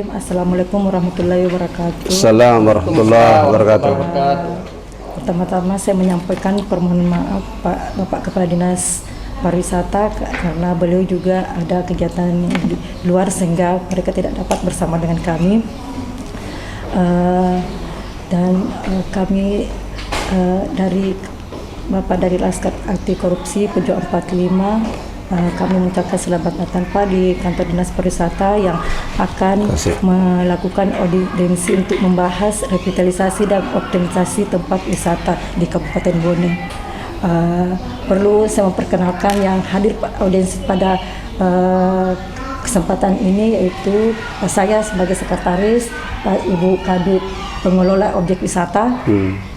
Assalamualaikum warahmatullahi wabarakatuh. Assalamualaikum warahmatullahi wabarakatuh. Pertama-tama saya menyampaikan permohonan maaf Bapak Kepala Dinas Pariwisata karena beliau juga ada kegiatan di luar sehingga mereka tidak dapat bersama dengan kami. Kami dari Bapak dari Laskar Anti Korupsi Pejuang 45 kami mengucapkan selamat datang Pak di kantor Dinas Pariwisata yang akan melakukan audiensi untuk membahas revitalisasi dan optimalisasi tempat wisata di Kabupaten Bone. Perlu saya memperkenalkan yang hadir audiensi pada kesempatan ini yaitu saya sebagai sekretaris, Ibu Kadit Pengelola Objek Wisata,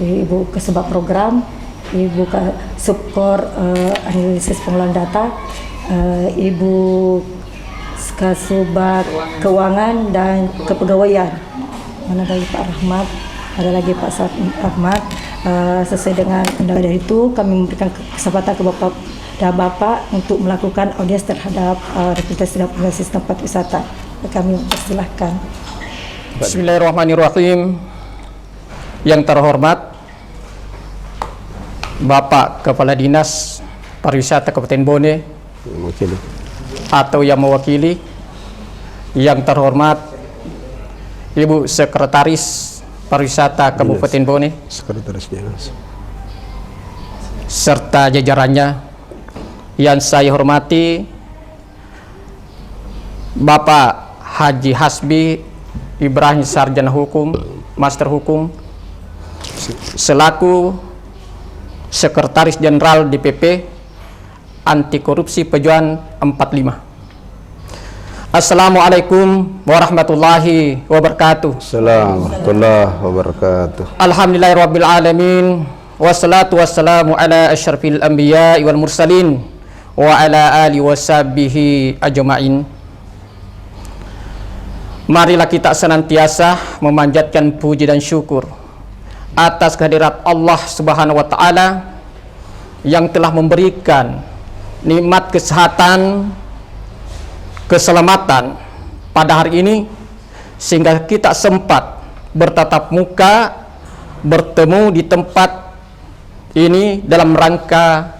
Ibu Kesebab Program, Ibu Subkor Analisis Pengelolaan Data, Ibu Kasubag Keuangan dan Kepegawaian. Mana lagi Pak Rahmat, ada lagi Pak Saad Ahmad. Sesuai dengan undangan itu, kami memberikan kesempatan ke Bapak untuk melakukan audiens terhadap revitalisasi dan optimalisasi tempat wisata. Kami persilahkan. Bismillahirrahmanirrahim. Yang terhormat Bapak Kepala Dinas Pariwisata Kabupaten Bone atau yang mewakili, yang terhormat Ibu Sekretaris Pariwisata Kabupaten Bone, Sekretaris Dinas, serta jajarannya yang saya hormati Bapak Haji Hasbi Ibrahim Sarjana Hukum, Master Hukum, selaku Sekretaris Jenderal DPP Anti Korupsi Pejuang 45. Assalamualaikum warahmatullahi wabarakatuh. Assalamualaikum warahmatullahi wabarakatuh. Alhamdulillahirabbil alamin, wassalatu wassalamu ala asyrafil anbiya'i wal mursalin wa ala alihi washabbihi ajma'in. Marilah kita senantiasa memanjatkan puji dan syukur atas kehadirat Allah Subhanahu wa taala yang telah memberikan nikmat kesehatan, keselamatan pada hari ini sehingga kita sempat bertatap muka, bertemu di tempat ini dalam rangka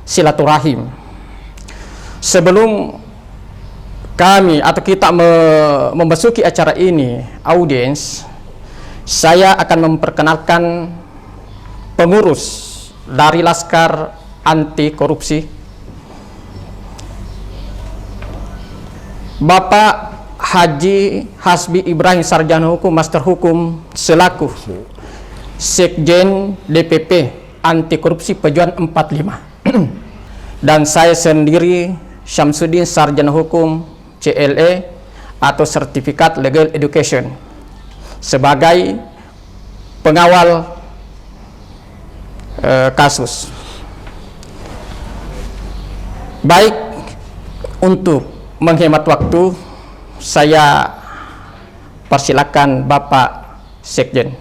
silaturahim. Sebelum kami atau kita memasuki acara ini, audiens, saya akan memperkenalkan pengurus dari Laskar Anti Korupsi, Bapak Haji Hasbi Ibrahim Sarjana Hukum, Master Hukum, selaku Sekjen DPP Anti Korupsi Pejuang 45. Dan saya sendiri Syamsuddin Sarjana Hukum CLE atau Certificate Legal Education sebagai pengawal kasus. Baik, untuk menghemat waktu saya persilakan Bapak Sekjen.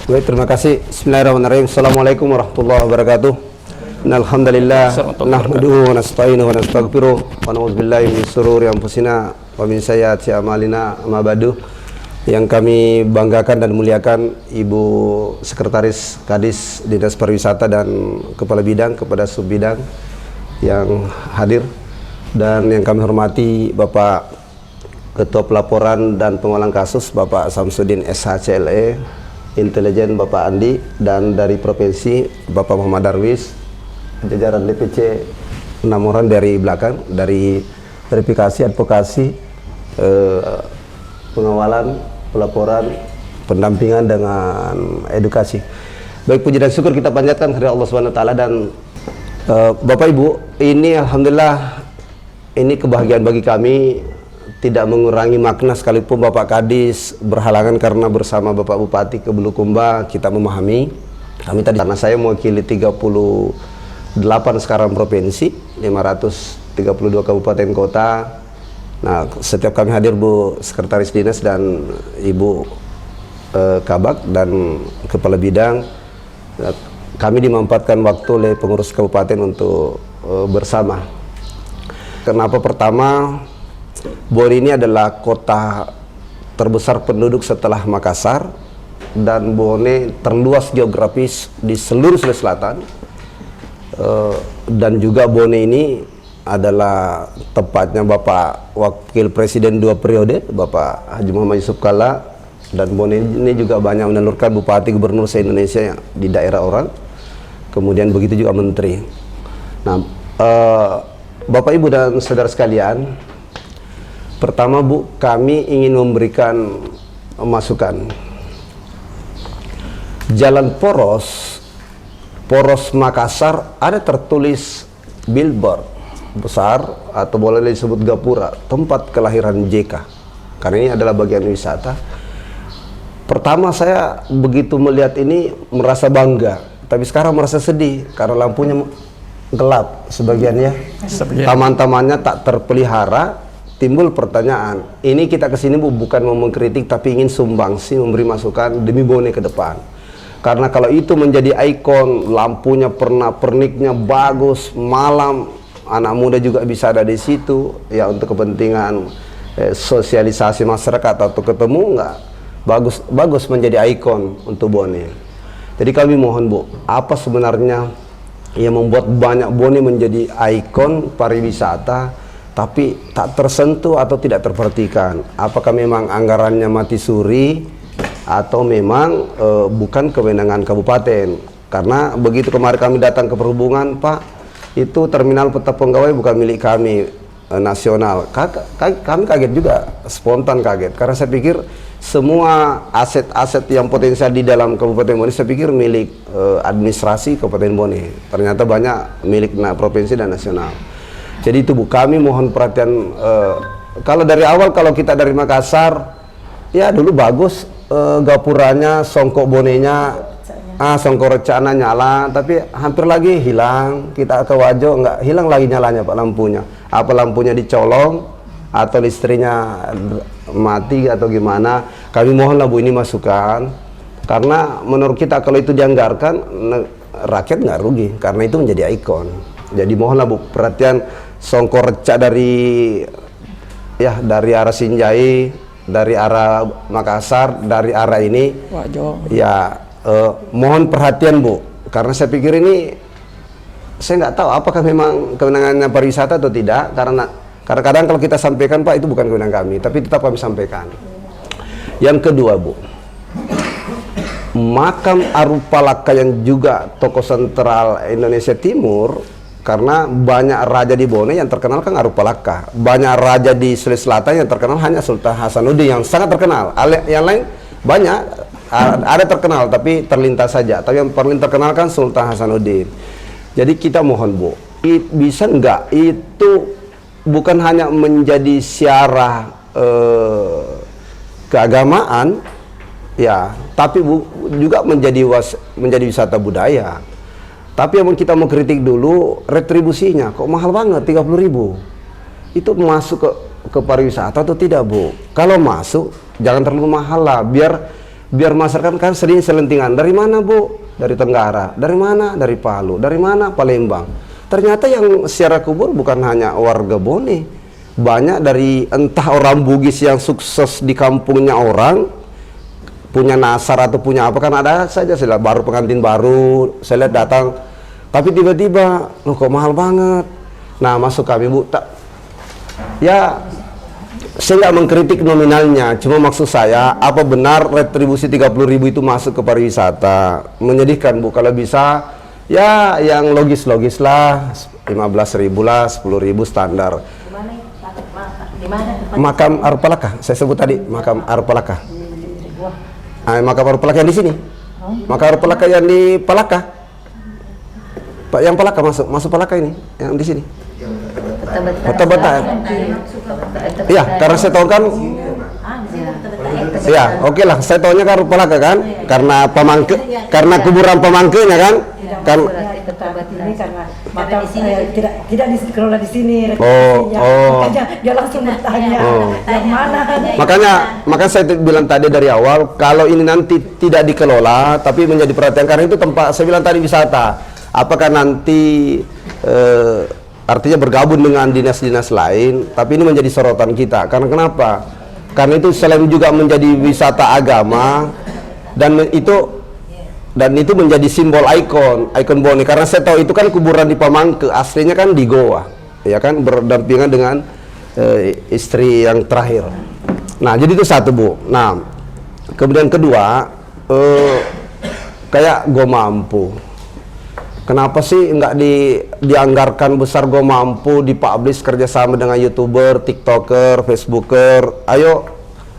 Baik, terima kasih. Bismillahirrahmanirrahim. Assalamualaikum warahmatullahi wabarakatuh. Alhamdulillah nahmaduhu wa nasta'inuhu wa nastaghfiruh wa na'udzubillahi min shururi anfusina wa min sayyiati a'malina. Amma ba'du. Yang kami banggakan dan muliakan Ibu Sekretaris Kadis Dinas Pariwisata dan Kepala Bidang, kepada Sub Bidang yang hadir, dan yang kami hormati Bapak Ketua Pelaporan dan Pengolahan Kasus Bapak Samsudin SHCLE, Intelijen Bapak Andi, dan dari Provinsi Bapak Muhammad Darwis, jajaran DPC 6 orang dari belakang, dari verifikasi, advokasi, pengawalan, pelaporan, pendampingan dengan edukasi. Baik, puji dan syukur kita panjatkan kepada Allah Subhanahu wa taala, dan Bapak Ibu, ini alhamdulillah ini kebahagiaan bagi kami, tidak mengurangi makna sekalipun Bapak Kadis berhalangan karena bersama Bapak Bupati ke Bulukumba kita memahami. Kami tadi karena saya mewakili 38 sekarang provinsi, 532 kabupaten kota. Nah, setiap kami hadir Bu Sekretaris Dinas dan Ibu Kabak dan Kepala Bidang, kami dimanfaatkan waktu oleh pengurus kabupaten untuk bersama. Kenapa? Pertama, Bone ini adalah kota terbesar penduduk setelah Makassar, dan Bone terluas geografis di seluruh Sulawesi Selatan, dan juga Bone ini adalah tempatnya Bapak Wakil Presiden 2 periode, Bapak Haji Muhammad Yusuf Kalla, dan Bone ini juga banyak menelurkan bupati gubernur se-Indonesia yang di daerah orang. Kemudian begitu juga menteri. Nah, Bapak Ibu dan saudara sekalian, pertama Bu, kami ingin memberikan masukan. Jalan poros Makassar ada tertulis billboard besar atau boleh disebut gapura, tempat kelahiran JK. Karena ini adalah bagian wisata. Pertama saya begitu melihat ini merasa bangga. Tapi sekarang merasa sedih karena lampunya gelap sebagiannya, taman-tamannya tak terpelihara. Timbul pertanyaan, ini kita kesini Bu bukan mau mengkritik tapi ingin sumbangsi, memberi masukan demi Bone ke depan. Karena kalau itu menjadi ikon, lampunya perniknya bagus, malam anak muda juga bisa ada di situ, ya untuk kepentingan sosialisasi masyarakat atau ketemu, nggak bagus menjadi ikon untuk Bone. Jadi kami mohon Bu, apa sebenarnya yang membuat banyak Bone menjadi ikon pariwisata tapi tak tersentuh atau tidak terperhatikan? Apakah memang anggarannya mati suri atau memang bukan kewenangan kabupaten? Karena begitu kemarin kami datang ke perhubungan, Pak, itu terminal Peta Penggawai bukan milik kami nasional. Kami kaget juga, spontan kaget, karena saya pikir semua aset-aset yang potensial di dalam Kabupaten Bone saya pikir milik administrasi Kabupaten Bone. Ternyata banyak milik provinsi dan nasional. Jadi itu Bu, kami mohon perhatian. Kalau dari awal, kalau kita dari Makassar, ya dulu bagus gapuranya, songkok Bonenya, songkok recana nyala, tapi hampir lagi hilang. Kita ke Wajo nggak hilang lagi nyalanya Pak lampunya. Apa lampunya dicolong atau listriknya mati atau gimana? Kami mohonlah Bu ini masukan, karena menurut kita kalau itu dianggarkan rakyat nggak rugi, karena itu menjadi ikon. Jadi mohonlah Bu perhatian, songkok recak dari arah Sinjai, dari arah Makassar, dari arah ini Wajo. Ya mohon perhatian Bu, karena saya pikir ini, saya nggak tahu apakah memang kewenangannya pariwisata atau tidak, karena kadang-kadang kalau kita sampaikan Pak itu bukan kewenangan kami, tapi tetap kami sampaikan. Yang kedua Bu, makam Arupalaka yang juga tokoh sentral Indonesia Timur, karena banyak raja di Bone yang terkenal kan Arupalaka, banyak raja di Sulawesi Selatan yang terkenal hanya Sultan Hasanuddin yang sangat terkenal. Yang lain banyak ada terkenal tapi terlintas saja, tapi yang paling terkenal kan Sultan Hasanuddin. Jadi kita mohon Bu, bisa nggak itu bukan hanya menjadi siarah keagamaan, ya, tapi juga menjadi wisata budaya. Tapi yang kita mau kritik dulu retribusinya, kok mahal banget 30.000. Itu masuk ke pariwisata atau tidak Bu? Kalau masuk jangan terlalu mahal lah, biar masyarakat kan sering selentingan. Dari mana Bu? Dari Tenggara. Dari mana? Dari Palu. Dari mana? Palembang. Ternyata yang secara kubur bukan hanya warga Bone, banyak dari entah orang Bugis yang sukses di kampungnya orang, punya nasar atau punya apa, kan ada saja, saya lihat baru pengantin baru, saya lihat datang, tapi tiba-tiba, loh kok mahal banget. Nah masuk kami Bu, ya saya nggak mengkritik nominalnya, cuma maksud saya, apa benar retribusi 30.000 itu masuk ke pariwisata? Menyedihkan Bu, kalau bisa ya yang logis-logis lah, 15.000 lah, 10.000 standar. Makam Arupalaka, saya sebut tadi, makam Arupalaka. Makam Arupalaka yang di sini, makam Arupalaka yang di Palaka. Pak, yang Palaka masuk Palaka ini, yang di sini. Bata-bata. Iya, karena saya tahu kan. Iya, oke lah. Saya tahunya kan Palaka kan, karena pemangke, karena kuburan pemangkenya kan. Kan. Ini karena maka tidak dikelola di sini. Makanya dia langsung bertanya yang mana. Makanya saya bilang tadi dari awal, kalau ini nanti tidak dikelola tapi menjadi perhatian, karena itu tempat saya bilang tadi wisata. Apakah nanti artinya bergabung dengan dinas-dinas lain, tapi ini menjadi sorotan kita. Karena kenapa? Karena itu selain juga menjadi wisata agama, dan itu menjadi simbol ikon Bone. Karena saya tahu itu kan kuburan di Pamangke, aslinya kan di Goa, ya kan, berdampingan dengan istri yang terakhir. Nah, jadi itu satu, Bu. Nah, kemudian kedua, kayak Go Mampu. Kenapa sih nggak dianggarkan besar Go Mampu, dipublish kerjasama dengan YouTuber, TikToker, Facebooker? Ayo.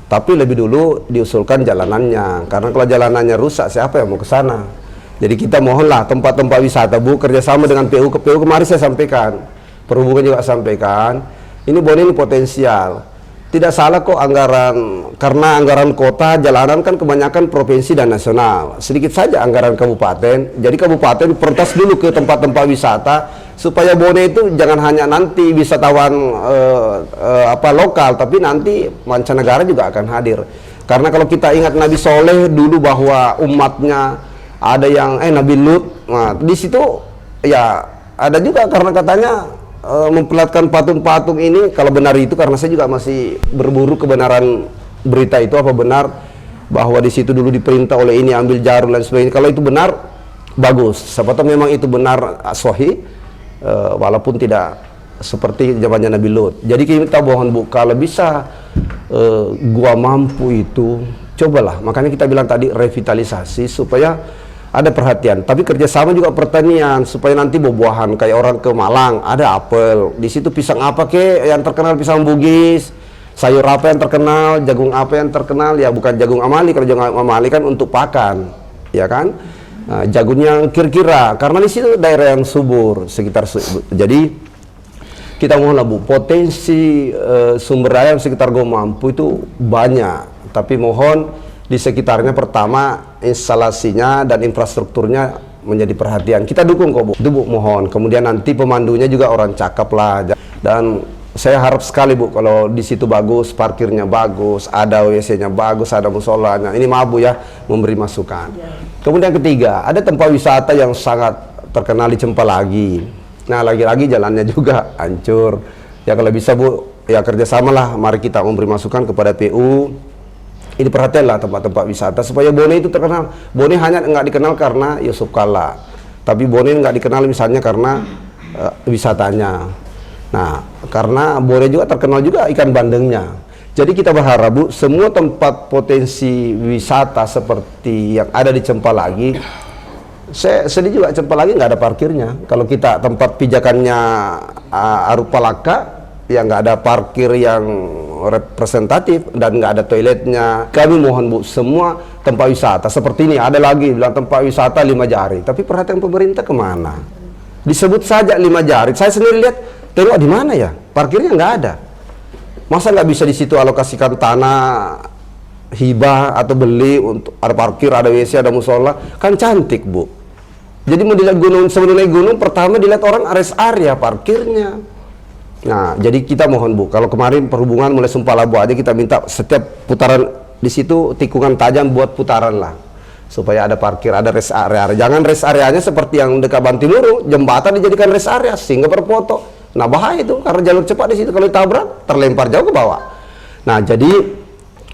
Tapi lebih dulu diusulkan jalanannya, karena kalau jalanannya rusak, siapa yang mau ke sana? Jadi kita mohonlah tempat-tempat wisata, Bu, kerjasama dengan PU. Kemarin saya sampaikan, Perhubungan juga sampaikan, ini Bone ini potensial. Tidak salah kok anggaran, karena anggaran kota, jalanan kan kebanyakan provinsi dan nasional. Sedikit saja anggaran kabupaten. Jadi kabupaten prioritas dulu ke tempat-tempat wisata, supaya Bone itu jangan hanya nanti wisatawan lokal, tapi nanti mancanegara juga akan hadir. Karena kalau kita ingat Nabi Soleh dulu, bahwa umatnya ada yang Nabi Lut, nah di situ ya ada juga, karena katanya memperlihatkan patung-patung ini, kalau benar itu, karena saya juga masih berburu kebenaran berita itu, apa benar bahwa di situ dulu diperintah oleh ini ambil jarum dan sebagainya. Kalau itu benar, bagus. Siapa tahu memang itu benar sahih, walaupun tidak seperti zamannya Nabi Lut. Jadi kita mohon, Bu, kalau bisa Gua Mampu itu cobalah. Makanya kita bilang tadi revitalisasi supaya ada perhatian, tapi kerjasama juga pertanian, supaya nanti buah-buahan kayak orang ke Malang ada apel, di situ pisang apa yang terkenal, pisang Bugis, sayur apa yang terkenal, jagung apa yang terkenal, ya bukan jagung amali. Kalau jagung amali kan untuk pakan, ya kan. Nah, jagungnya kira-kira, karena di situ daerah yang subur sekitar. Jadi kita mohonlah, Bu, potensi sumber daya sekitar Go Mampu itu banyak, tapi mohon di sekitarnya pertama instalasinya dan infrastrukturnya menjadi perhatian. Kita dukung kok, Bu. Itu, Bu, mohon. Kemudian nanti pemandunya juga orang cakep lah. Dan saya harap sekali, Bu, kalau di situ bagus, parkirnya bagus, ada WC-nya bagus, ada musolanya. Ini maaf, Bu, ya, memberi masukan. Kemudian ketiga, ada tempat wisata yang sangat terkenal di Cempalagi. Nah, lagi-lagi jalannya juga hancur. Ya kalau bisa, Bu, ya kerjasamalah. Mari kita memberi masukan kepada PU. Ini perhatianlah tempat-tempat wisata supaya Bone itu terkenal. Bone hanya nggak dikenal karena Yusuf Kalla, tapi Bone nggak dikenal misalnya karena wisatanya. Nah, karena Bone juga terkenal juga ikan bandengnya. Jadi kita berharap, Bu, semua tempat potensi wisata seperti yang ada di Cempalagi, saya sedih juga Cempalagi nggak ada parkirnya. Kalau kita tempat pijakannya Palaka, ya nggak ada parkir yang representatif dan nggak ada toiletnya. Kami mohon, Bu, semua tempat wisata seperti ini. Ada lagi bilang tempat wisata 5 jari, tapi perhatian pemerintah kemana? Disebut saja 5 jari. Saya sendiri lihat, tengok di mana ya parkirnya, nggak ada. Masa nggak bisa di situ alokasikan tanah hibah atau beli untuk ada parkir, ada WC, ada musola, kan cantik, Bu. Jadi mau dilihat gunung, sebelum naik gunung pertama dilihat orang rest area parkirnya. Nah, jadi kita mohon, Bu, kalau kemarin Perhubungan mulai Sumpah Labu aja kita minta setiap putaran di situ tikungan tajam, buat putaran lah, supaya ada parkir, ada rest area. Jangan rest areanya seperti yang dekat Bantimurung, jembatan dijadikan rest area sehingga berfoto. Nah, bahaya itu, karena jalur cepat di situ, kalau ditabrak terlempar jauh ke bawah. Nah, jadi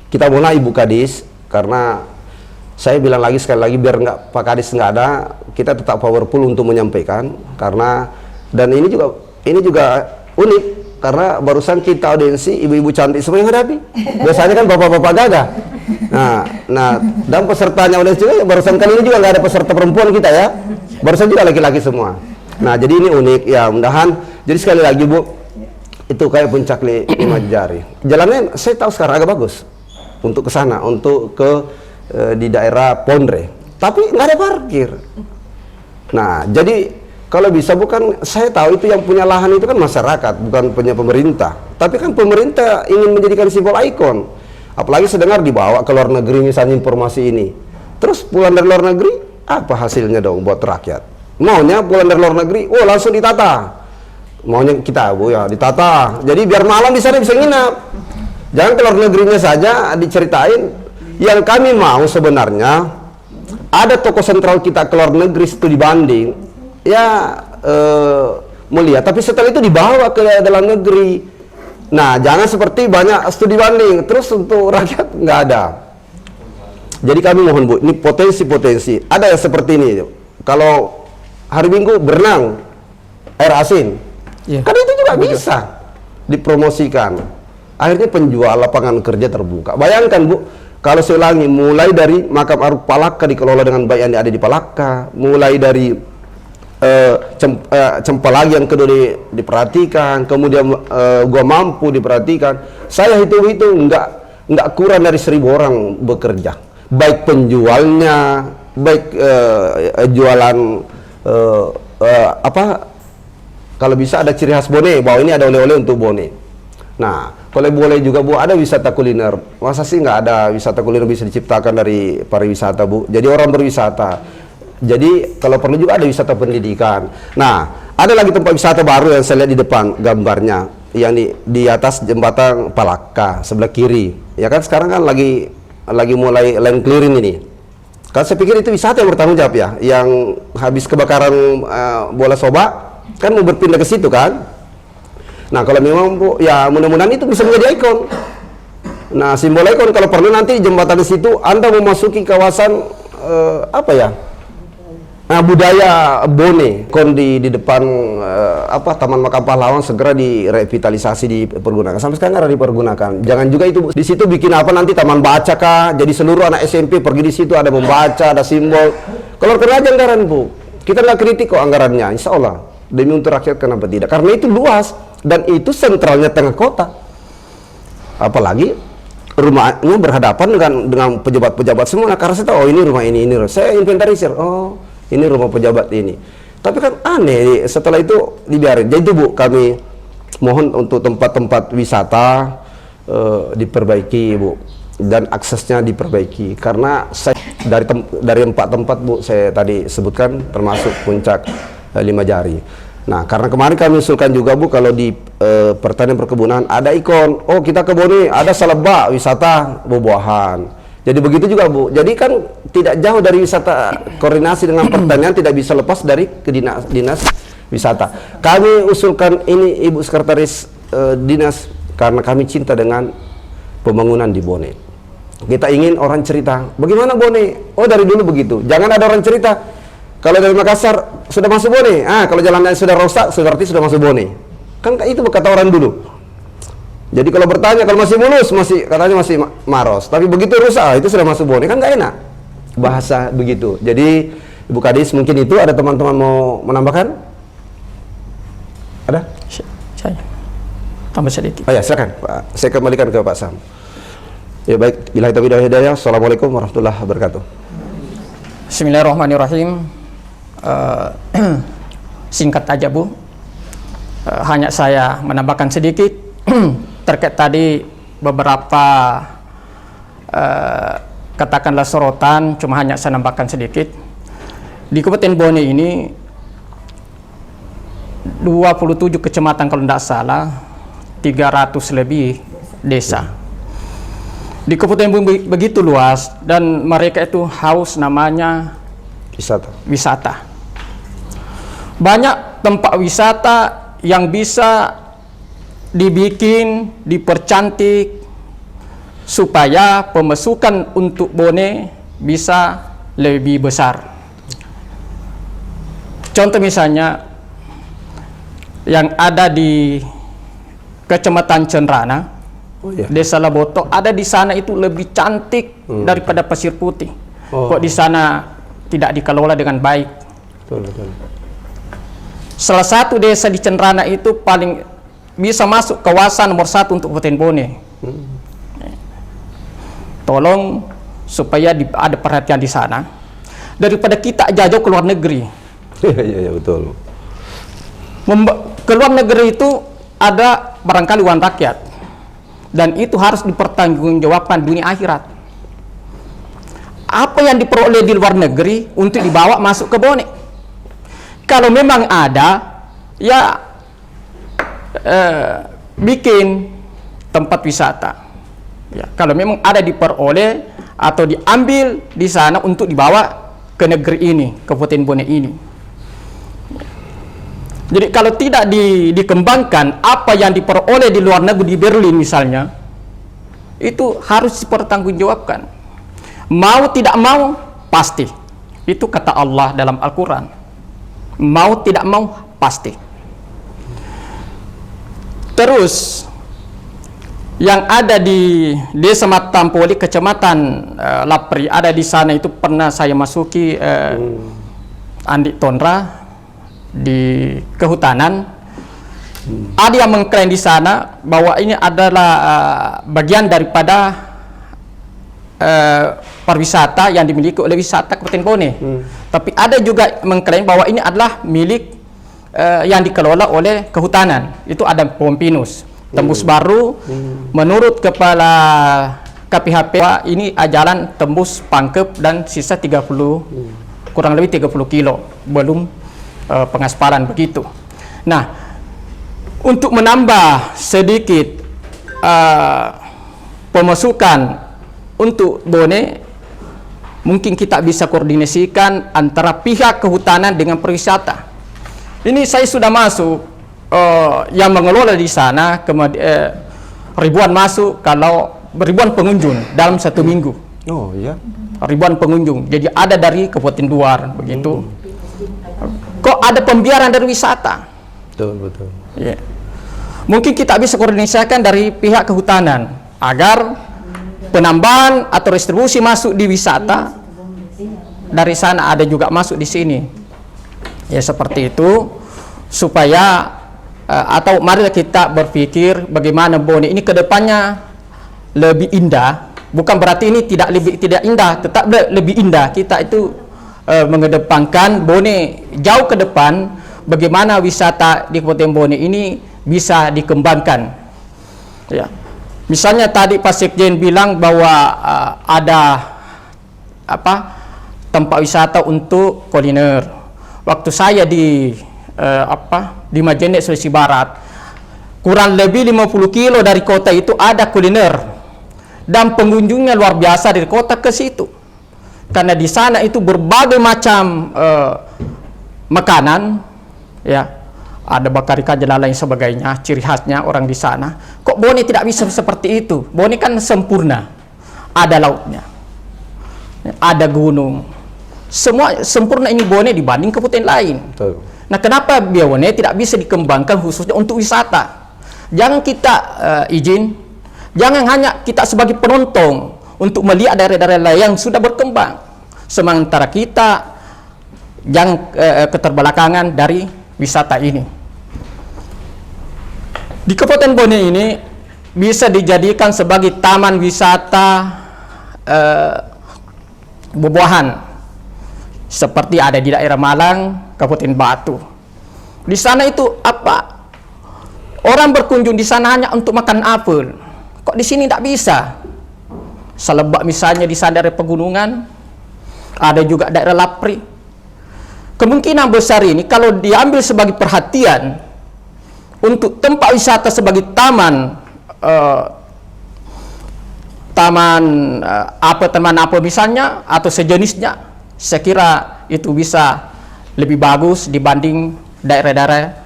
kita mulai, Ibu Kadis, karena saya bilang lagi sekali lagi, biar nggak Pak Kadis nggak ada, kita tetap powerful untuk menyampaikan, karena dan ini juga unik, karena barusan kita audiensi ibu-ibu cantik semua yang hadapi. Biasanya kan bapak-bapak gagah. Nah, dan pesertanya audiensi juga, barusan kali ini juga nggak ada peserta perempuan kita ya. Barusan juga laki-laki semua. Nah, jadi ini unik ya, mudahan. Jadi sekali lagi, Bu, itu kayak puncak 5 jari. Jalannya saya tahu sekarang agak bagus untuk ke sana, untuk ke di daerah Pondre. Tapi nggak ada parkir. Nah, jadi Kalau bisa, bukan, saya tahu itu yang punya lahan itu kan masyarakat, bukan punya pemerintah. Tapi kan pemerintah ingin menjadikan simbol ikon. Apalagi sedengar dibawa ke luar negeri misalnya informasi ini. Terus pulang dari luar negeri, apa hasilnya dong buat rakyat? Maunya pulang dari luar negeri, oh langsung ditata. Maunya kita, Bu, ya ditata. Jadi biar malam di sana bisa nginap. Jangan ke luar negerinya saja diceritain. Yang kami mau sebenarnya, ada toko sentral kita ke luar negeri studi banding, ya melihat, tapi setelah itu dibawa ke dalam negeri. Nah, jangan seperti banyak studi banding, terus untuk rakyat nggak ada. Jadi kami mohon, Bu, ini potensi-potensi. Ada yang seperti ini. Kalau hari Minggu berenang air asin, kan itu juga bisa dipromosikan. Akhirnya penjual lapangan kerja terbuka. Bayangkan, Bu, kalau saya ulangi, mulai dari makam Aruk Palaka dikelola dengan baik yang ada di Palaka, mulai dari Cempalagi yang kedua diperhatikan, kemudian Gua Mampu diperhatikan. Saya hitung-hitung nggak kurang dari 1.000 orang bekerja, baik penjualnya, baik jualan kalau bisa ada ciri khas Bone, bahwa ini ada oleh-oleh untuk Bone. Nah, kalau boleh juga, Bu, ada wisata kuliner. Masa sih nggak ada wisata kuliner bisa diciptakan dari pariwisata, Bu? Jadi orang berwisata. Jadi kalau perlu juga ada wisata pendidikan. Nah, ada lagi tempat wisata baru yang saya lihat di depan gambarnya, yang di atas jembatan Palaka sebelah kiri. Ya kan sekarang kan lagi mulai land clearing ini. Kan saya pikir itu wisata yang bertanggung jawab ya, yang habis kebakaran bola soba kan mau berpindah ke situ kan. Nah, kalau memang, Bu, ya mudah-mudahan itu bisa menjadi ikon. Nah, simbol ikon kalau perlu nanti jembatan di situ Anda memasuki kawasan budaya Bone, di depan Taman Makam Pahlawan segera direvitalisasi, dipergunakan. Sampai sekarang nggak dipergunakan. Jangan juga itu, Bu, di situ bikin nanti taman baca kah? Jadi seluruh anak SMP pergi di situ, ada membaca, ada simbol. Kalau aja anggaran, Bu, kita nggak kritik kok anggarannya, insya Allah demi untuk rakyat, kenapa tidak? Karena itu luas dan itu sentralnya tengah kota. Apalagi rumahnya berhadapan dengan pejabat-pejabat semua. Nah, karena saya tahu, oh ini rumah ini. Saya inventarisir, oh ini rumah pejabat ini. Tapi kan aneh, setelah itu dibiarin. Jadi itu, Bu, kami mohon untuk tempat-tempat wisata diperbaiki, Bu, dan aksesnya diperbaiki. Karena saya dari 4 tempat, Bu, saya tadi sebutkan, termasuk puncak 5 Jari. Nah, karena kemarin kami usulkan juga, Bu, kalau di pertanian perkebunan ada ikon. Oh, kita ke Bone, ada Salebak, wisata buah-buahan. Jadi begitu juga, Bu. Jadi kan tidak jauh dari wisata, koordinasi dengan pertanian tidak bisa lepas dari ke dinas wisata. Kami usulkan ini, Ibu Sekretaris Dinas, karena kami cinta dengan pembangunan di Bone. Kita ingin orang cerita, bagaimana Bone? Oh, dari dulu begitu. Jangan ada orang cerita, kalau dari Makassar sudah masuk Bone. Kalau jalan lain sudah rusak, berarti sudah masuk Bone. Kan itu kata orang dulu. Jadi kalau bertanya, kalau masih mulus, katanya masih Maros. Tapi begitu rusak, itu sudah masuk Bone, kan nggak enak bahasa begitu. Jadi Ibu Kadis, mungkin itu ada teman-teman mau menambahkan? Ada? Saya tambah sedikit. Oh ya, silakan Pak. Saya kembalikan ke Pak Sam. Ya baik, billahi taufiq wal hidayah. Assalamualaikum warahmatullahi wabarakatuh. Bismillahirrahmanirrahim. Singkat aja, Bu. Hanya saya menambahkan sedikit terkait tadi beberapa katakanlah sorotan, cuma hanya saya nambahkan sedikit. Di Kabupaten Bone ini 27 kecamatan kalau tidak salah, 300 lebih desa. Di Kabupaten Bone begitu luas dan mereka itu haus namanya wisata. Banyak tempat wisata yang bisa dibikin, dipercantik supaya pemasukan untuk Bone bisa lebih besar. Contoh misalnya yang ada di Kecamatan Cenrana, Desa Laboto, ada di sana itu lebih cantik daripada Pasir Putih. Kok di sana tidak dikelola dengan baik. Betul. Salah satu desa di Cenrana itu paling bisa masuk kawasan nomor 1 untuk Kabupaten Bone. Tolong supaya ada perhatian di sana daripada kita jauh ke luar negeri. Iya betul. Ke luar negeri itu ada barangkali uang rakyat, dan itu harus dipertanggungjawabkan dunia akhirat. Apa yang diperoleh di luar negeri untuk dibawa masuk ke Bone. Kalau memang ada, ya bikin tempat wisata. Ya, kalau memang ada diperoleh atau diambil di sana untuk dibawa ke negeri ini, Kabupaten Bone ini. Jadi kalau tidak dikembangkan apa yang diperoleh di luar negeri, di Berlin misalnya, itu harus dipertanggungjawabkan. Mau tidak mau pasti. Itu kata Allah dalam Al-Quran. Mau tidak mau pasti. Terus yang ada di Desa Matampoli, Kecamatan Lapri, ada di sana itu pernah saya masuki Andi Tonra di kehutanan. Ada yang mengklaim di sana bahwa ini adalah bagian daripada pariwisata yang dimiliki oleh wisata Kabupaten Bone. Tapi ada juga mengklaim bahwa ini adalah milik yang dikelola oleh kehutanan. Itu ada Pohon Pinus, Tembus Baru. Menurut Kepala KPHP ini jalan tembus Pangkep dan sisa 30 kurang lebih 30 kilo belum pengaspalan begitu. Nah, untuk menambah sedikit pemasukan untuk Bone, mungkin kita bisa koordinasikan antara pihak kehutanan dengan pariwisata. Ini saya sudah masuk yang mengelola di sana, kemudian ribuan masuk, kalau ribuan pengunjung dalam 1 minggu. Oh iya. Ribuan pengunjung. Jadi ada dari Kabupaten luar begitu. Kok ada pembiaran dari wisata? Betul. Yeah. Mungkin kita bisa koordinasikan dari pihak kehutanan agar penambahan atau distribusi masuk di wisata dari sana ada juga masuk di sini. Ya seperti itu, supaya atau mari kita berpikir bagaimana Bone ini kedepannya lebih indah. Bukan berarti ini tidak indah, tetap lebih indah. Kita itu mengedepankan Bone jauh ke depan, bagaimana wisata di Kabupaten Bone ini bisa dikembangkan. Ya, misalnya tadi Pak Sekjen bilang bahwa ada tempat wisata untuk kuliner. Waktu saya di Majene, Sulawesi Barat, kurang lebih 50 kilo dari kota itu ada kuliner, dan pengunjungnya luar biasa dari kota ke situ. Karena di sana itu berbagai macam makanan, ya, ada bakar ikan dan lain sebagainya, ciri khasnya orang di sana. Kok Bone tidak bisa seperti itu? Bone kan sempurna, ada lautnya, ada gunung, semua sempurna ini Bone dibanding kabupaten lain. Betul. Nah, kenapa Bone tidak bisa dikembangkan khususnya untuk wisata? Jangan kita jangan hanya kita sebagai penonton untuk melihat daerah-daerah lain yang sudah berkembang, sementara kita jangan keterbelakangan dari wisata ini. Di Kabupaten Bone ini bisa dijadikan sebagai taman wisata buah-buahan, seperti ada di daerah Malang, Kabupaten Batu. Di sana itu apa? Orang berkunjung di sana hanya untuk makan apel. Kok di sini tidak bisa? Selebak misalnya di sana daerah pegunungan, ada juga daerah Lapri. Kemungkinan besar ini kalau diambil sebagai perhatian untuk tempat wisata sebagai taman taman apa misalnya atau sejenisnya, saya kira itu bisa lebih bagus dibanding daerah-daerah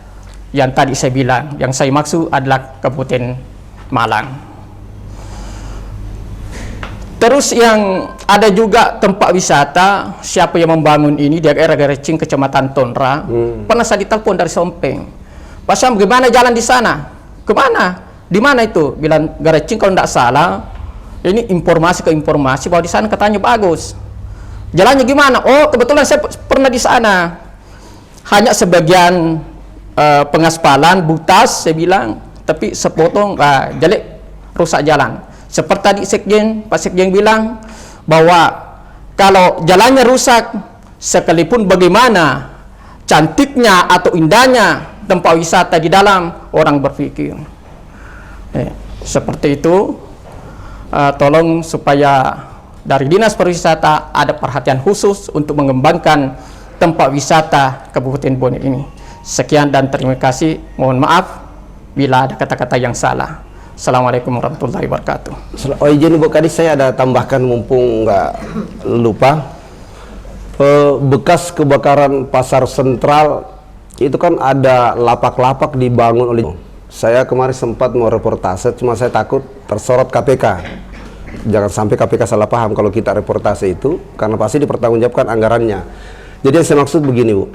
yang tadi saya bilang. Yang saya maksud adalah Kabupaten Malang. Terus yang ada juga tempat wisata, siapa yang membangun ini di daerah Garecing, Kecamatan Tonra. Pernah saya ditelepon dari Sompeng, Pak Syam, gimana jalan di sana? Kemana? Di mana itu? Bilang Garecing kalau tidak salah. Ini informasi ke informasi bahwa di sana katanya bagus. Jalannya gimana? Oh, kebetulan saya pernah di sana. Hanya sebagian pengaspalan, butas, saya bilang, tapi sepotong jelek, rusak jalan. Seperti tadi Pak Sekjen bilang bahwa kalau jalannya rusak, sekalipun bagaimana cantiknya atau indahnya tempat wisata di dalam orang berpikir. Seperti itu, tolong supaya dari Dinas Pariwisata ada perhatian khusus untuk mengembangkan tempat wisata Kabupaten Bone ini. Sekian dan terima kasih. Mohon maaf bila ada kata-kata yang salah. Assalamualaikum warahmatullahi wabarakatuh. Oh izin Bu Kadis, saya ada tambahkan mumpung nggak lupa. Bekas kebakaran pasar sentral itu kan ada lapak-lapak dibangun oleh. Saya kemarin sempat mau reportase, cuma saya takut tersorot KPK. Jangan sampai KPK salah paham kalau kita reportase itu, karena pasti dipertanggungjawabkan anggarannya. Jadi yang saya maksud begini Bu,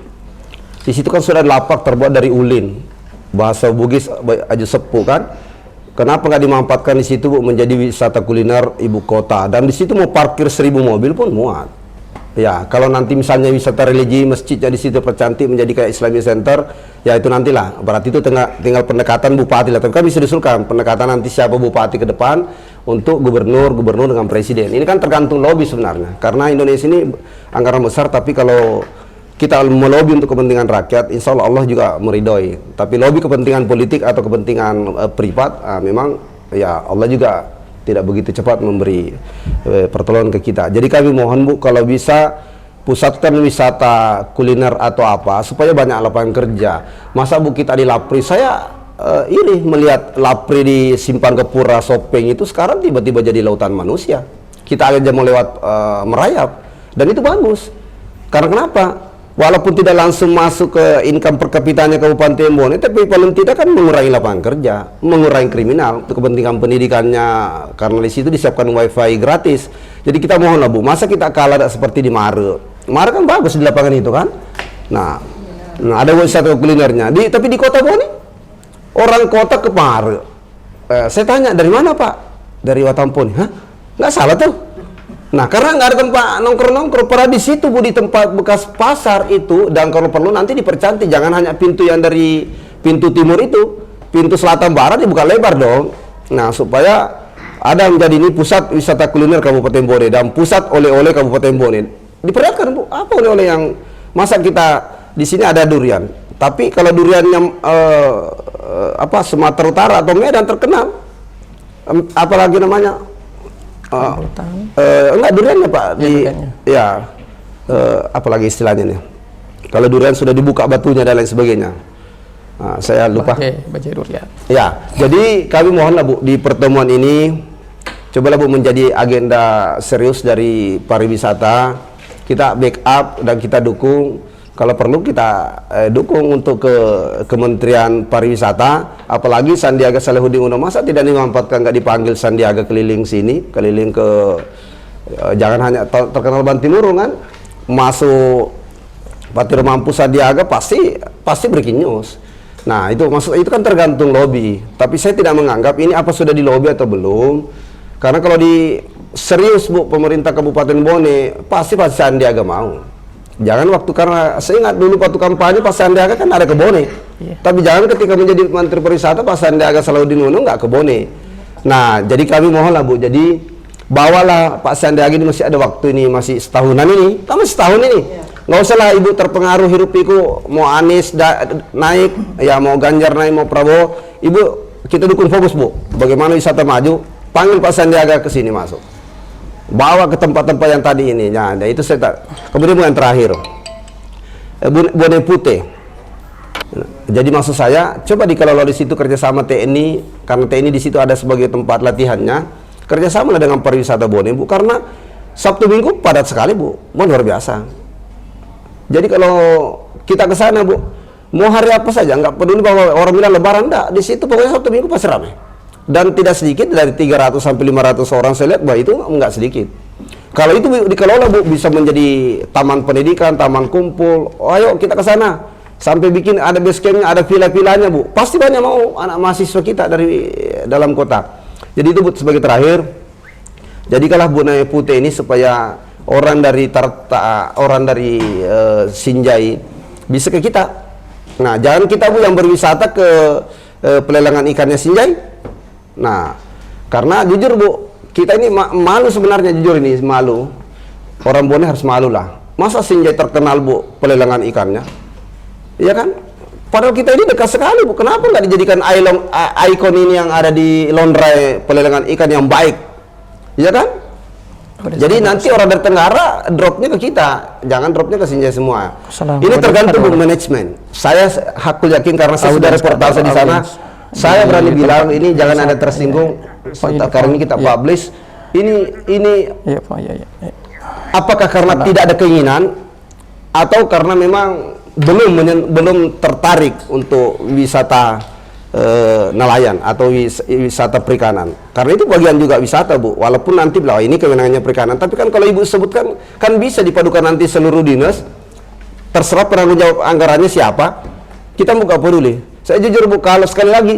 di situ kan sudah lapak terbuat dari ulin, bahasa Bugis aja sepuh kan. Kenapa nggak dimanfaatkan di situ Bu menjadi wisata kuliner ibu kota? Dan di situ mau parkir 1000 mobil pun muat. Ya, kalau nanti misalnya wisata religi, masjidnya di situ percantik menjadi kayak Islamic Center, ya itu nantilah. Berarti itu tinggal pendekatan bupati lah. Tapi kan bisa diusulkan pendekatan nanti siapa bupati ke depan untuk gubernur dengan presiden. Ini kan tergantung lobby sebenarnya. Karena Indonesia ini anggaran besar, tapi kalau kita melobi untuk kepentingan rakyat, insya Allah juga meridhoi. Tapi lobby kepentingan politik atau kepentingan privat, memang ya Allah juga tidak begitu cepat memberi pertolongan ke kita. Jadi kami mohon Bu, kalau bisa pusatkan wisata kuliner atau apa supaya banyak lapangan kerja. Masa Bu kita di Lapri, saya iri melihat Lapri di Simpang Kepura, Sopeng itu sekarang tiba-tiba jadi lautan manusia. Kita aja mau lewat merayap, dan itu bagus. Karena kenapa? Walaupun tidak langsung masuk ke income per kapitanya Kabupaten Bone, tapi paling tidak kan mengurangi lapangan kerja, mengurangi kriminal untuk kepentingan pendidikannya, karena di situ disiapkan wifi gratis. Jadi kita mohon lah Bu, masa kita kalah seperti di Mare. Mare kan bagus di lapangan itu kan. Nah ada wisata kulinernya. Tapi di kota Bone, orang kota ke Mare. Saya tanya, dari mana Pak? Dari Watampone. Hah? Nggak salah tuh. Nah, karena nggak ada tempat nongkrong-nongkrong, pernah di situ Bu, di tempat bekas pasar itu, dan kalau perlu nanti dipercantik, jangan hanya pintu yang dari pintu timur itu, pintu selatan barat dibuka lebar dong. Nah, supaya ada menjadi ini pusat wisata kuliner Kabupaten Bone dan pusat oleh-oleh Kabupaten Bone. Diperlihatkan Bu, apa oleh-oleh yang masa kita di sini ada durian, tapi kalau duriannya Sumatera Utara atau Medan terkenal, apalagi namanya? Enggak duriannya Pak, apalagi istilahnya nih, kalau durian sudah dibuka batunya dan lain sebagainya. Saya lupa. Bajai durian. Ya, jadi kami mohonlah Bu, di pertemuan ini cobalah Bu menjadi agenda serius dari pariwisata. Kita backup dan kita dukung. Kalau perlu kita dukung untuk ke Kementerian Pariwisata, apalagi Sandiaga Salahuddin Uno, masa tidak dimanfaatkan, nggak dipanggil Sandiaga keliling sini, keliling ke jangan hanya terkenal Bantimurung kan, masuk Patir Mampu Sandiaga pasti breaking news. Nah itu maksud itu kan tergantung lobby, tapi saya tidak menganggap ini apa sudah di lobby atau belum, karena kalau di serius Bu pemerintah Kabupaten Bone pasti Sandiaga mau. Jangan karena saya ingat dulu waktu kampanye Pak Sandiaga kan ada ke Bone. Tapi jangan ketika menjadi Menteri Pariwisata Pak Sandiaga Salahuddin Uno nggak ke Bone. Nah, jadi kami mohon lah Bu, jadi bawalah Pak Sandiaga ini, masih ada waktu ini, masih setahunan ini, masih setahun ini. Nggak usah lah Ibu terpengaruh hirup piku, mau Anies naik, ya mau Ganjar naik, mau Prabowo. Ibu, kita dukung fokus Bu, bagaimana wisata maju, panggil Pak Sandiaga ke sini masuk. Bawa ke tempat-tempat yang tadi ini. Nah, itu saya kemudian yang terakhir, Bone Putih. Jadi maksud saya, coba dikelola di situ kerjasama TNI, karena TNI di situ ada sebagai tempat latihannya. Kerjasama dengan pariwisata Bone Bu, karena Sabtu Minggu padat sekali Bu, luar biasa. Jadi kalau kita ke sana Bu, mau hari apa saja, nggak peduli bahwa orang bilang Lebaran, enggak, di situ pokoknya Sabtu Minggu pasti ramai. Dan tidak sedikit, dari 300 sampai 500 orang saya lihat, bahwa itu enggak sedikit. Kalau itu dikelola Bu, bisa menjadi taman pendidikan, taman kumpul. Oh, ayo kita ke sana. Sampai bikin ada base campnya, ada villa-villanya Bu. Pasti banyak mau anak mahasiswa kita dari dalam kota. Jadi itu Bu, sebagai terakhir, jadikanlah Bone Putih ini supaya orang dari Sinjai bisa ke kita. Nah, jangan kita Bu yang berwisata ke pelelangan ikannya Sinjai. Nah, karena jujur Bu, kita ini malu sebenarnya, jujur ini malu. Orang Bone harus malu lah. Masa Sinjai terkenal Bu pelelangan ikannya? Iya kan? Padahal kita ini dekat sekali, Bu. Kenapa nggak dijadikan ikon ini yang ada di Londrai pelelangan ikan yang baik, ya kan? Jadi nanti orang dari Tenggara dropnya ke kita, jangan dropnya ke Sinjai semua. Ini tergantung manajemen. Saya hakul yakin karena saya sudah reportase di sana. Saya berani bilang ini jangan ada tersinggung. Karena ini kita publish. Ini apakah karena tidak ada keinginan atau karena memang belum tertarik untuk wisata nelayan atau wisata perikanan, karena itu bagian juga wisata, Bu. Walaupun nanti bilang ini kewenangannya perikanan, tapi kan kalau Ibu sebutkan kan bisa dipadukan nanti seluruh dinas, terserah penanggung jawab anggarannya siapa, kita buka peduli. Saya jujur, Bu, kalau sekali lagi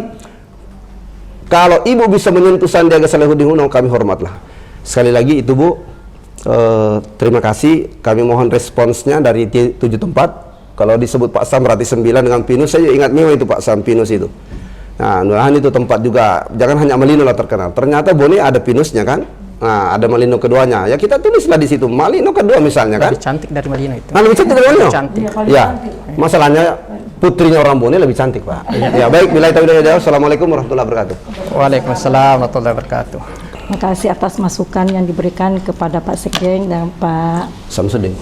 kalau Ibu bisa menyentuh Sandiaga Salahuddin Uno, kami hormatlah. Sekali lagi itu, Bu, terima kasih. Kami mohon responsnya dari 7 tempat. Kalau disebut Pak Sam berarti 9 dengan Pinus, saya ingat memang itu Pak Sam Pinus itu. Nah, mudah-mudahan itu tempat juga, jangan hanya Malino lah terkenal. Ternyata Bone ada Pinusnya kan? Nah, ada Malino keduanya. Ya kita tulislah di situ, Malino kedua misalnya kan? Lebih cantik dari Malino itu. Nah, lebih cantik dari Malino? Cantik. Ya, masalahnya putrinya orang Bone lebih cantik, Pak. Ya, baik, bila itu udah jauh. Assalamualaikum warahmatullahi wabarakatuh. Waalaikumsalam warahmatullahi wabarakatuh. Terima kasih atas masukan yang diberikan kepada Pak Sekjen dan Pak Samsudin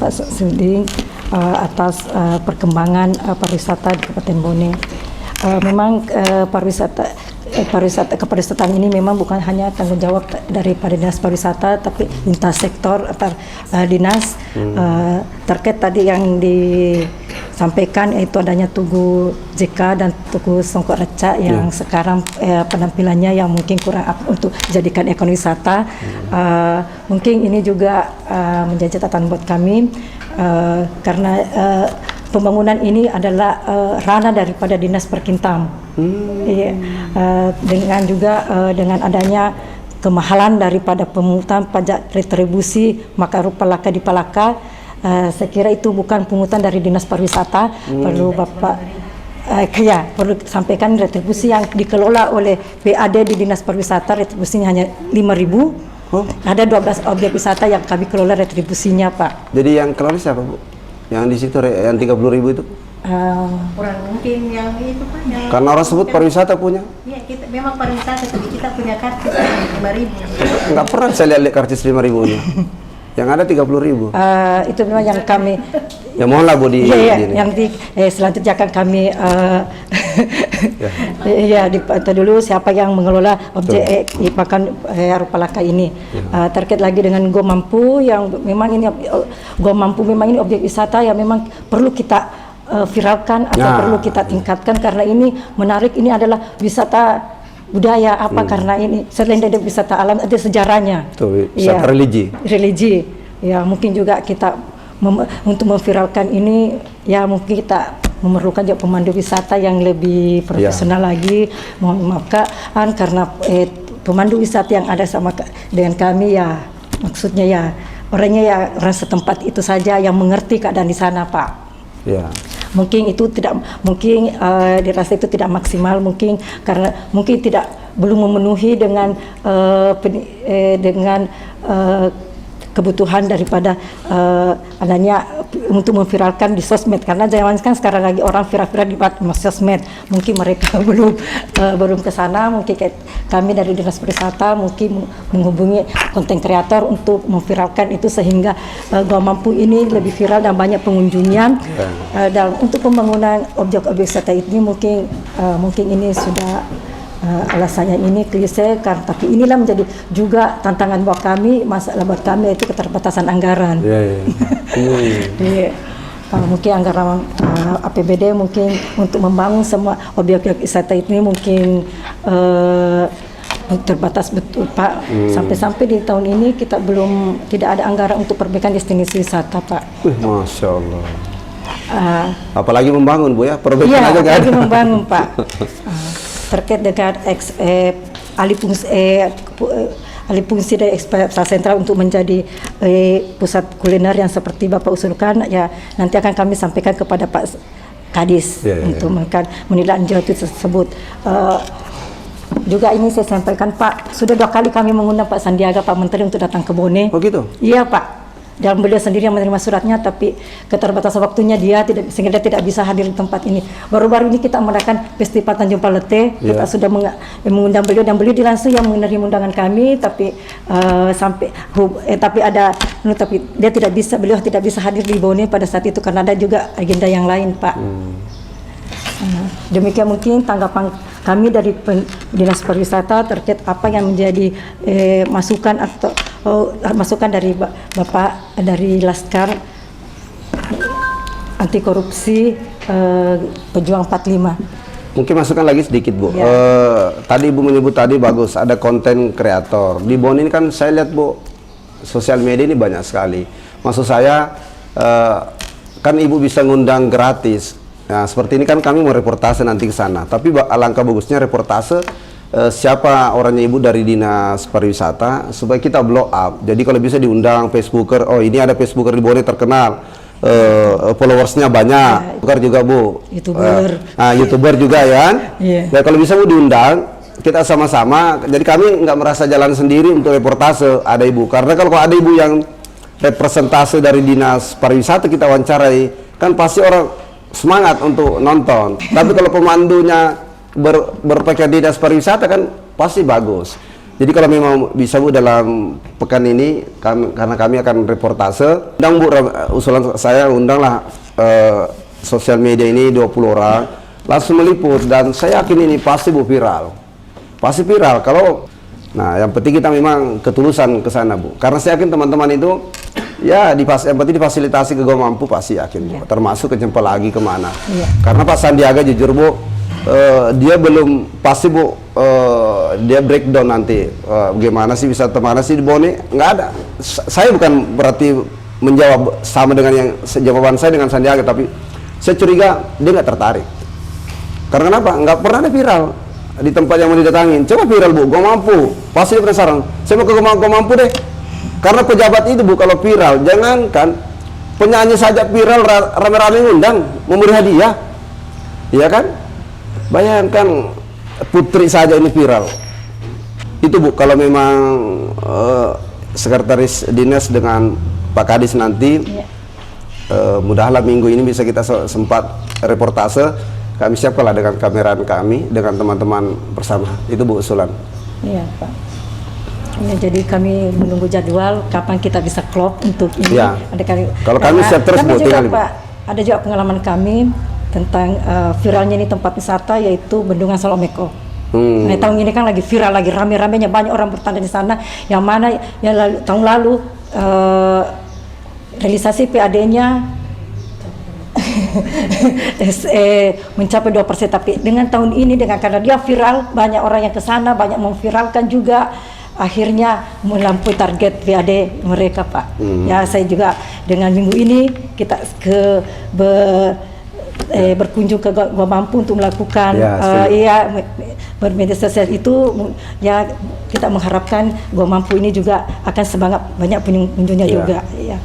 atas perkembangan pariwisata di Kabupaten Bone. Memang kepariwisataan ini memang bukan hanya tanggung jawab daripada dinas pariwisata, tapi lintas sektor antar dinas. Terkait tadi yang disampaikan yaitu adanya Tugu JK dan Tugu Songkok Reca yang sekarang penampilannya yang mungkin kurang untuk dijadikan ikon wisata. Mungkin ini juga menjadi catatan buat kami karena pembangunan ini adalah ranah daripada Dinas Perkintam. Dengan juga dengan adanya kemahalan daripada pemungutan pajak retribusi maka Palaka di Palaka, saya kira itu bukan pungutan dari Dinas Pariwisata. Perlu Bapak perlu sampaikan retribusi yang dikelola oleh PAD di Dinas Pariwisata, retribusinya hanya 5.000. Ada 12 objek wisata yang kami kelola retribusinya, Pak. Jadi yang kelola siapa, Bu? Yang di situ yang 30.000 itu? Kurang mungkin yang itu, Pak. Karena orang sebut pariwisata punya. Iya, kita memang pariwisata, tapi kita punya kartu 5.000. Enggak pernah saya lihat karcis 5.000 ini. Yang ada 30.000. Itu memang yang kami. Ya mohonlah, Bu, di yang selanjutnya akan kami dipantau dulu siapa yang mengelola objek Pakan Palaka ini. Terkait lagi dengan Go Mampu yang memang ini Go Mampu memang ini objek wisata yang memang perlu kita viralkan atau perlu kita tingkatkan karena ini menarik. Ini adalah wisata budaya karena ini selain dari wisata alam ada sejarahnya. Wisata religi. Ya mungkin juga kita untuk memviralkan ini ya mungkin kita memerlukan juga pemandu wisata yang lebih profesional lagi. Mohon maaf karena pemandu wisata yang ada dengan kami ya maksudnya ya orangnya ya orang setempat itu saja yang mengerti keadaan di sana, Pak. Ya. Mungkin itu dirasa itu tidak maksimal mungkin karena mungkin belum memenuhi dengan kebutuhan daripada adanya untuk memviralkan di sosmed karena zaman sekarang lagi orang viral di sosmed. Mungkin mereka belum ke sana. Mungkin kami dari Dinas Pariwisata mungkin menghubungi konten kreator untuk memviralkan itu sehingga Go Mampu ini lebih viral dan banyak pengunjungnya. Dan untuk pembangunan objek-objek wisata ini mungkin ini sudah alasannya ini klise tapi inilah menjadi juga tantangan buat kami, masalah buat kami itu keterbatasan anggaran. Mungkin anggaran APBD mungkin untuk membangun semua objek-objek wisata ini mungkin terbatas betul, Pak. Sampai-sampai di tahun ini kita tidak ada anggaran untuk perbaikan destinasi wisata, Pak. Masya Allah. Apalagi membangun, Bu, ya? Perbaikan aja nggak ada. Apalagi membangun, Pak. Terkait dengan alih fungsi dari Eksplorasi Sentral untuk menjadi pusat kuliner yang seperti Bapak usulkan, ya nanti akan kami sampaikan kepada Pak Kadis untuk menilai lanjut tersebut. Juga ini saya sampaikan, Pak, sudah 2 kali kami mengundang Pak Sandiaga, Pak Menteri untuk datang ke Bone. Oh gitu? Iya, Pak. dan beliau sendiri yang menerima suratnya, tapi keterbatasan waktunya sehingga dia tidak bisa hadir di tempat ini. Baru-baru ini kita mengadakan Festival Tanjung Palete, kita sudah mengundang beliau dan beliau langsung yang menerima undangan kami, tapi tapi beliau tidak bisa hadir di Bone pada saat itu karena ada juga agenda yang lain, Pak. Demikian mungkin tanggapan kami dari Dinas Pariwisata terkait apa yang menjadi masukan atau masukan dari Bapak dari Laskar Anti Korupsi Pejuang 45. Mungkin masukan lagi sedikit, Bu. Ya. Tadi Ibu menyebut tadi bagus, ada konten kreator. Di Bone ini kan saya lihat, Bu, sosial media ini banyak sekali. Maksud saya, kan Ibu bisa ngundang gratis. Nah, seperti ini kan kami mau reportase nanti ke sana. Tapi alangkah bagusnya reportase siapa orangnya Ibu dari Dinas Pariwisata supaya kita blow up. Jadi kalau bisa diundang Facebooker, oh ini ada Facebooker di Bone terkenal, followersnya banyak. Bukan juga, Bu. YouTuber. YouTuber juga ya kan. Nah, kalau bisa Bu diundang, kita sama-sama. Jadi kami nggak merasa jalan sendiri untuk reportase. Ada Ibu. Karena kalau ada Ibu yang representase dari Dinas Pariwisata kita wawancarai, kan pasti orang semangat untuk nonton. Tapi kalau pemandunya berpakaian Dinas Pariwisata kan pasti bagus. Jadi kalau memang bisa, Bu, dalam pekan ini karena kami akan reportase, undang, Bu, usulan saya undanglah sosial media ini 20 orang langsung meliput, dan saya yakin ini pasti, Bu, viral. Pasti viral kalau yang penting kita memang ketulusan ke sana, Bu. Karena saya yakin teman-teman itu yang penting difasilitasi ke Gua Mampu pasti yakin, Bu. Termasuk ke Cempalagi kemana. Karena Pak Sandiaga jujur, Bu, dia belum pasti, Bu, dia breakdown nanti bagaimana sih bisa kemana sih di Bone, nggak ada. Saya bukan berarti menjawab sama dengan yang jawaban saya dengan Sandiaga, tapi saya curiga dia nggak tertarik. Karena kenapa? Nggak pernah ada viral di tempat yang mau didatangin. Coba viral, Bu, Gua Mampu, pasti dia penasaran. Saya mau ke Gua Mampu deh. Karena pejabat itu, Bu, kalau viral, jangankan penyanyi saja viral, rame-rame ngundang, memberi hadiah, iya kan? Bayangkan putri saja ini viral. Itu, Bu, kalau memang sekretaris dinas dengan Pak Kadis nanti, mudahanlah minggu ini bisa kita sempat reportase. Kami siapkanlah dengan kamera kami, dengan teman-teman bersama. Itu, Bu, usulan. Iya, Pak. Ya, jadi kami menunggu jadwal kapan kita bisa klop untuk ini. Ya. Kalau kami siap terus, Bu, juga, Pak, ada juga pengalaman kami tentang viralnya ini tempat wisata, yaitu Bendungan Solomeko. Nah, tahun ini kan lagi viral, lagi rame-ramenya, banyak orang bertanda di sana. Yang mana yang tahun lalu realisasi PAD-nya mencapai 2%, tapi dengan tahun ini karena dia viral, banyak orang yang ke sana, banyak memviralkan juga, akhirnya melampaui target PAD mereka, Pak. Ya, saya juga dengan minggu ini kita berkunjung ke Gua Mampu untuk melakukan bermedia sosial itu, ya kita mengharapkan Gua Mampu ini juga akan semangat banyak pengunjungnya juga. Ya.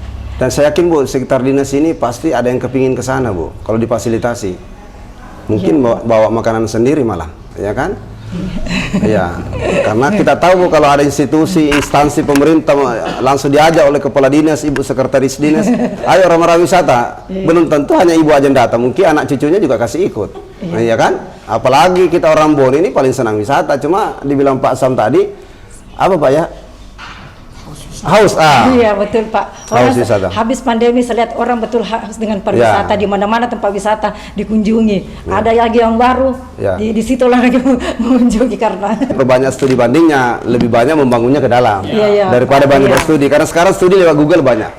Dan saya yakin, Bu, sekitar dinas ini pasti ada yang kepingin ke sana, Bu, kalau difasilitasi. Mungkin bawa makanan sendiri malah, ya kan? Iya, karena kita tahu, Bu, kalau ada institusi, instansi pemerintah langsung diajak oleh kepala dinas, Ibu sekretaris dinas, ayo rame-rame wisata. Belum tentu hanya Ibu aja yang datang, mungkin anak cucunya juga kasih ikut. Iya kan? Apalagi kita orang Bone ini paling senang wisata. Cuma dibilang Pak Sam tadi, apa, Pak, ya? Haus. Iya, betul, Pak. Habis pandemi saya lihat orang betul haus dengan pariwisata, di mana-mana tempat wisata dikunjungi. Ada lagi yang baru, di situ lagi mengunjungi karena perbanyak studi bandingnya, lebih banyak membangunnya ke dalam daripada banyak studi. Karena sekarang studi lewat Google banyak.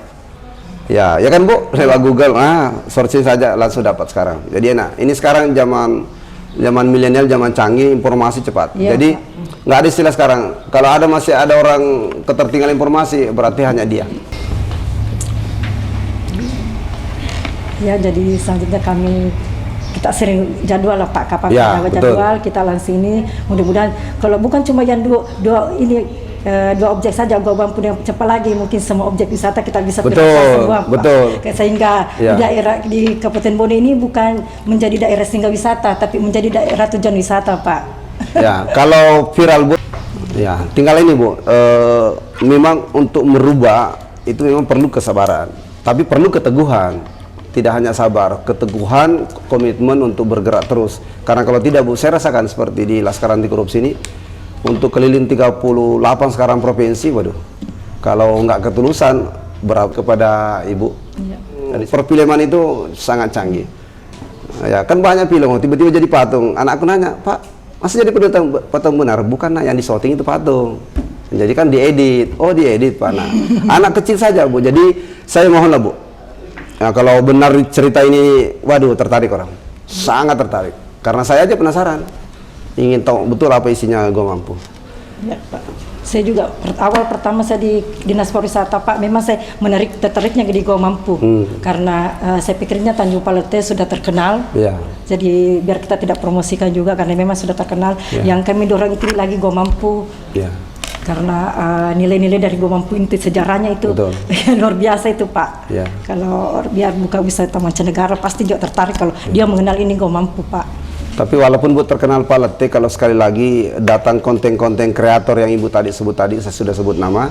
Ya kan, Bu, lewat Google, searching saja langsung dapat sekarang. Jadi enak. Ini sekarang zaman milenial, zaman canggih, informasi cepat. Jadi nggak ada istilah sekarang. Kalau masih ada orang ketertinggalan informasi, berarti hanya dia. Ya, jadi selanjutnya kita sering jadwal lah, Pak, kapan jadwal kita langsung ini. Mudah-mudahan kalau bukan cuma yang dua objek saja, Gua Mampu yang cepat lagi, mungkin semua objek wisata kita bisa semua, Pak. Sehingga daerah di Kabupaten Bone ini bukan menjadi daerah singgah wisata, tapi menjadi daerah tujuan wisata, Pak. Ya, kalau viral, Bu, ya tinggal ini, Bu, memang untuk merubah itu memang perlu kesabaran, tapi perlu keteguhan. Tidak hanya sabar, keteguhan, komitmen untuk bergerak terus. Karena kalau tidak Bu, saya rasakan seperti di Laskar Anti Korupsi ini, untuk keliling 38 sekarang provinsi, waduh, kalau nggak ketulusan, berat kepada Ibu. Jadi, perfilman itu sangat canggih. Ya kan banyak film, tiba-tiba jadi patung. Anakku nanya, Pak, masa jadi patung benar? Bukan, yang di shooting itu patung. Jadi kan diedit. Oh, diedit Pak. Nah, anak kecil saja Bu. Jadi saya mohonlah Bu, nah, kalau benar cerita ini, waduh, tertarik orang, sangat tertarik. Karena saya aja penasaran, ingin tahu betul apa isinya Gua Mampu. Ya, Pak. Saya juga awal pertama saya di Dinas Pariwisata Pak, memang saya tertariknya di Gua Mampu. Karena saya pikirnya Tanjung Palete sudah terkenal. Jadi biar kita tidak promosikan juga karena memang sudah terkenal. Yang kami dorong itu lagi Gua Mampu. Karena nilai-nilai dari Gua Mampu itu sejarahnya itu luar biasa itu Pak. Kalau biar buka wisata mancanegara pasti juga tertarik kalau dia mengenal ini Gua Mampu Pak. Tapi walaupun Bu terkenal Pak Lete, kalau sekali lagi datang konten-konten kreator yang Ibu tadi sebut tadi, saya sudah sebut nama,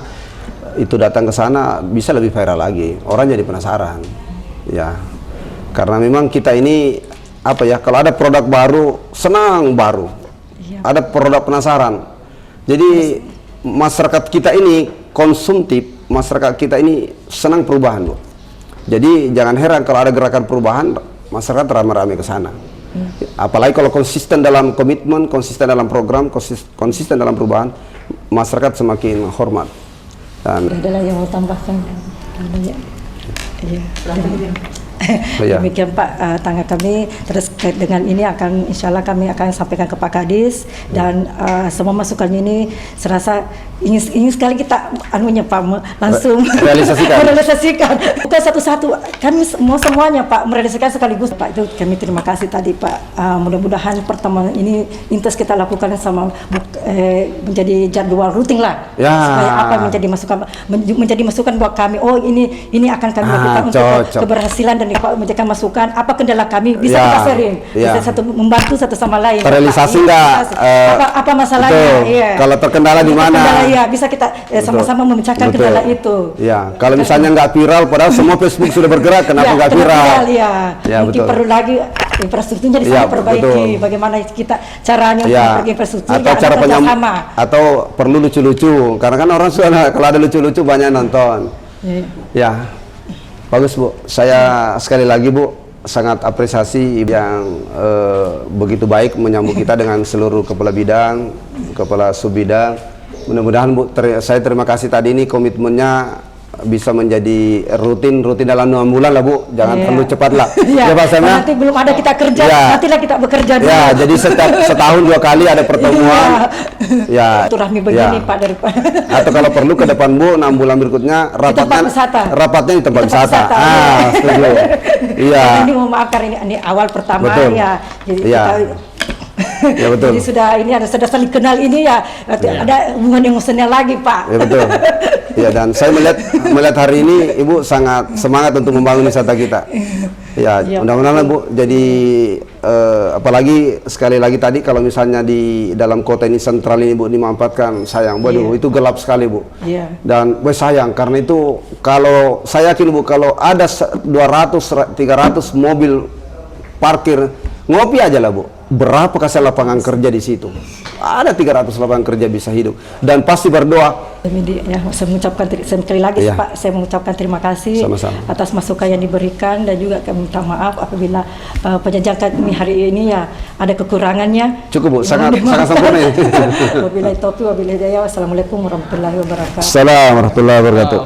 itu datang ke sana bisa lebih viral lagi. Orang jadi penasaran. Ya. Karena memang kita ini apa ya, kalau ada produk baru senang baru. Ada produk penasaran. Jadi masyarakat kita ini konsumtif, masyarakat kita ini senang perubahan Bu. Jadi jangan heran kalau ada gerakan perubahan, masyarakat ramai-ramai ke sana. Apalagi kalau konsisten dalam komitmen, konsisten dalam program, konsisten dalam perubahan, masyarakat semakin hormat. Dan ada lagi yang mau tambahkan? Demikian Pak, tangga kami terus dengan ini akan insya Allah kami akan sampaikan ke Pak Kadis dan semua masukannya ini serasa ingin sekali kita anunya Pak langsung merealisasikan bukan satu-satu, kami semuanya Pak merealisasikan sekaligus Pak. Itu kami terima kasih tadi Pak. Mudah-mudahan pertemuan ini intas kita lakukan sama menjadi jadwal rutin lah supaya apa menjadi masukan buat kami. Oh ini akan kami lakukan untuk keberhasilan dan menjadikan masukan apa kendala kami bisa kita sharing, bisa satu membantu satu sama lain. Terrealisasi enggak? Apa masalahnya? Kalau terkendala di mana? Ya bisa kita sama-sama memecahkan kendala itu. Ya, kalau misalnya nggak viral, padahal semua Facebook sudah bergerak, kenapa nggak viral? Mungkin perlu lagi infrastrukturnya di sana perbaiki. Bagaimana kita caranya untuk infrastruktur? Atau cara atau perlu lucu-lucu, karena kan orang suka kalau ada lucu-lucu banyak nonton. Ya. Bagus Bu, saya sekali lagi Bu sangat apresiasi yang begitu baik menyambut kita dengan seluruh kepala bidang, kepala sub bidang. Mudah-mudahan Bu, saya terima kasih tadi ini komitmennya bisa menjadi rutin dalam 6 bulan lah Bu, jangan terlalu cepat lah. Ya Pak Sam. Nanti belum ada kita kerja, nantilah kita bekerja dulu. Ya, jadi setahun 2 kali ada pertemuan. Ya. Turahmi begini Pak daripada. Atau kalau perlu ke depan Bu 6 bulan berikutnya rapatnya di tempat wisata. Setuju. Iya. Ini mohon maaf karena ini awal pertama ya. Jadi ya betul. Jadi sudah saling kenal ini ya, ada hubungan emosional lagi Pak. Ya betul. Ya, dan saya melihat hari ini Ibu sangat semangat untuk membangun wisata kita. Ya, mudah-mudahan Bu. Jadi apalagi sekali lagi tadi kalau misalnya di dalam kota ini sentral ini Bu dimanfaatkan, sayang. Waduh, itu gelap sekali Bu. Dan sayang karena itu kalau saya yakin Bu kalau ada 200-300 mobil parkir ngopi aja lah Bu. Berapa kasih lapangan kerja di situ? Ada 300 lapangan kerja bisa hidup dan pasti berdoa. Saya mengucapkan sekali lagi Pak, saya mengucapkan terima kasih atas masukan yang diberikan dan juga kami minta maaf apabila penjajakan kami hari ini ya ada kekurangannya. Cukup Bu, sangat sempurna. Wabillahi taufiq wabillahi hidayah. Wassalamualaikum warahmatullahi wabarakatuh. Assalamualaikum warahmatullahi wabarakatuh.